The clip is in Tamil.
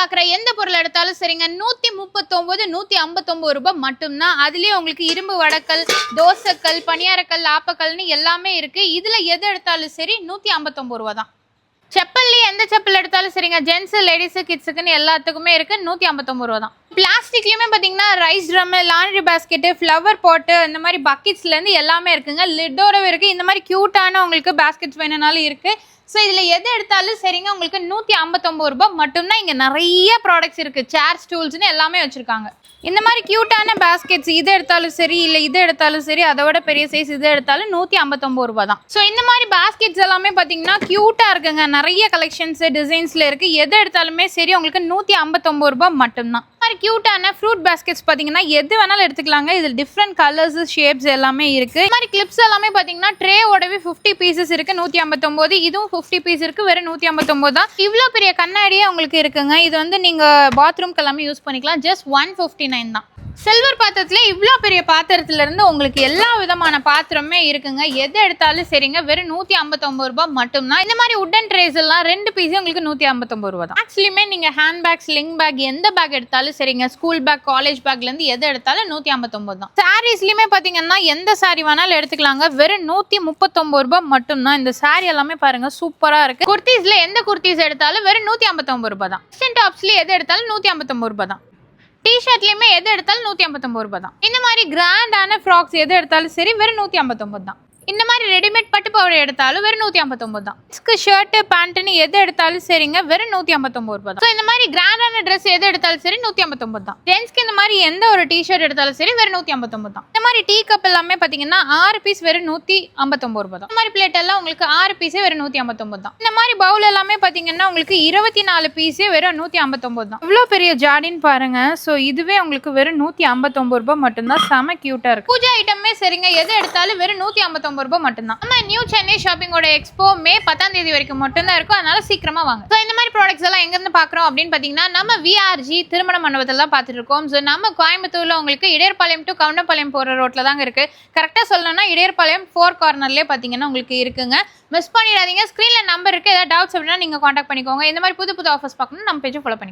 பாக்குற எந்த பொருள் எடுத்தாலும் சரிங்க 139 159 ரூபாய் மட்டும்தான். அதுலயே உங்களுக்கு இரும்பு வடக்கல், தோசைக்கல், பணியாரக்கல், ஆப்பக்கல்னு எல்லாமே இருக்கு. இதுல எது எடுத்தாலும் சரி 159 ரூபாய் தான். செப்பல்லையே எந்த செப்பல் எடுத்தாலும் சரிங்க, ஜென்ஸ், லேடிஸ், கிட்ஸுக்குன்னு எல்லாத்துக்குமே இருக்கு. 159 ரூபா தான். பிளாஸ்டிக்லயுமே பாத்தீங்கன்னா rice drum, laundry basket, flower பாட்டு, இந்த மாதிரி பக்கெட்ஸ்ல இருந்து எல்லாமே இருக்குங்க. லிட்டோரவே இருக்கு. இந்த மாதிரி கியூட்டான உங்களுக்கு பாஸ்கெட்ஸ் வேணும்னாலும் இருக்கு. ஸோ இதில் எது எடுத்தாலும் சரிங்க உங்களுக்கு 159 ரூபாய் மட்டும்தான். இங்கே நிறைய ப்ராடக்ட்ஸ் இருக்குது. சேர், ஸ்டூல்ஸ்னு எல்லாமே வச்சுருக்காங்க. இந்த மாதிரி க்யூட்டான பாஸ்கெட்ஸ் இது எடுத்தாலும் சரி, இல்லை இது எடுத்தாலும் சரி, அதோட பெரிய சைஸ் இது எடுத்தாலும் 159 ரூபாய் தான். ஸோ இந்த மாதிரி பாஸ்கெட்ஸ் எல்லாமே பார்த்தீங்கன்னா க்யூட்டாக இருக்குங்க. நிறைய கலெக்ஷன்ஸ் டிசைன்ஸில் இருக்குது. எது எடுத்தாலுமே சரி உங்களுக்கு 159 ரூபாய் மட்டும்தான். இந்த மாதிரி க்யூட்டான ஃப்ரூட் பாஸ்கெட்ஸ் பார்த்தீங்கன்னா எது வேணாலும் எடுத்துக்கலாங்க. இதில் டிஃப்ரெண்ட் கலர்ஸ், ஷேப்ஸ் எல்லாமே இருக்குது. இந்த மாதிரி கிளிப்ஸ் எல்லாமே பார்த்தீங்கன்னா ட்ரேவோடவே 50 பீசஸ் இருக்குது 159. இதுவும் 50 பீஸ் இருக்குது, வெறும் 159 தான். இவ்வளோ பெரிய கண்ணாடியே உங்களுக்கு இருக்குங்க. இது வந்து நீங்கள் பாத்ரூம்க்கு எல்லாமே யூஸ் பண்ணிக்கலாம். ஜஸ்ட் 159 தான். சில்வர் பாத்திரத்தில் இவ்வளோ பெரிய பாத்திரத்துலேருந்து உங்களுக்கு எல்லா விதமான பாத்திரமே இருக்குங்க. எது எடுத்தாலும் சரிங்க, வெறும் 159 ரூபாய் மட்டும்தான். இந்த மாதிரி உட்டன் ட்ரேஸ் எல்லாம் 2 பீஸே உங்களுக்கு 159 ரூபாய் தான். ஆக்சுவலியுமே நீங்கள் ஹேண்ட் பேக், ஸ்லிங் பேக், எந்த பேக் எடுத்தாலும் சரிங்க, ஸ்கூல் பேக், காலேஜ் பேக்லேருந்து எது எடுத்தாலும் 159 தான். சாரீஸ்லையுமே பார்த்தீங்கன்னா எந்த சாரீ வேணாலும் எடுத்துக்கலாங்க. வெறும் 139 ரூபாய் மட்டும்தான். இந்த சாரீ எல்லாமே பாருங்க சூப்பராக இருக்கு. குர்த்திஸ்ல எந்த குர்த்திஸ் எடுத்தாலும் வெறும் 159 ரூபாய் தான். வெஸ்டர்ன் டாப்ஸ்ல எது எடுத்தாலும் 159 ரூபாய் தான். டிஷர்ட்லயுமே எது எடுத்தாலும் 159 ரூபாய் தான். இந்த மாதிரி கிராண்டான ஃப்ராக்ஸ் எது எடுத்தாலும் சரி வெறும் 159 தான். இந்த மாதிரி ரெடிமேட் பட்டு பாவாடை எடுத்தாலும் வெறும் 159 தான். ஷர்ட், பேண்ட்னு எது எடுத்தாலும் சரிங்க வெறும் 159 ரூபாய் தான். இந்த மாதிரி கிராண்டான ட்ரெஸ் எது எடுத்தாலும் சரி 159 தான். ஜென்ஸ்க்கு இந்த மாதிரி எந்த ஒரு டிஷர்ட் எடுத்தாலும் சரி வெறும் 159 தான். இந்த மாதிரி டீ கப் எல்லாமே பாத்தீங்கன்னா 6 பீஸ் வெறும் 159 ரூபாய் தான். இந்த மாதிரி பிளேட் எல்லாம் உங்களுக்கு 6 பீஸே வெறும் 159 தான். இந்த மாதிரி பவுல் எல்லாமே பாத்தீங்கன்னா உங்களுக்கு 24 பீஸே வெறும் 159 தான். இவ்வளவு பெரிய ஜாடின்னு பாருங்க. சோ இதுவே உங்களுக்கு வெறும் 159 ரூபாய் மட்டும்தான். செம கியூட்டா இருக்கு. பூஜா ஐட்டமே சரிங்க, எது எடுத்தாலும் வெறும் 159 ரூபாய் மட்டும்தான். நம்ம நியூ சென்னை ஷாப்பிங்கோட எக்ஸ்போ மே 10ஆம் தேதி வரைக்கும் மட்டும்தான் இருக்கும். அதனால சீக்கிரமா வாங்க. ஸோ இந்த மாதிரி ப்ராடக்ட்ஸ் எல்லாம் எங்க இருந்து பாக்குறோம் அப்படின்னு பாத்தீங்கன்னா நம்ம விஆர்ஜி திருமண மண்டபத்தில் தான் பார்த்துட்டு இருக்கோம். ஸோ நம்ம கோயம்புத்தூர்ல உங்களுக்கு இடையர்பாளையம் டு கவுண்டம்பாளையம் போற ரோட்ல தாங்க இருக்கு. கரெக்டா சொல்லணும்னா இடையர்பாளையம் 4 கார்னர்லேயே பாத்தீங்கன்னா உங்களுக்கு இருக்குங்க. மிஸ் பண்ணிடாதீங்க. ஸ்கிரீன்ல நம்பர் இருக்கு. ஏதாவது டவுட்ஸ் அப்படின்னா நீங்க கான்டாக்ட் பண்ணிக்கோங்க. இந்த மாதிரி புது புது ஆஃபர்ஸ் பார்க்கணும் நம்ம பேஜை ஃபாலோ பண்ணிக்கோங்க.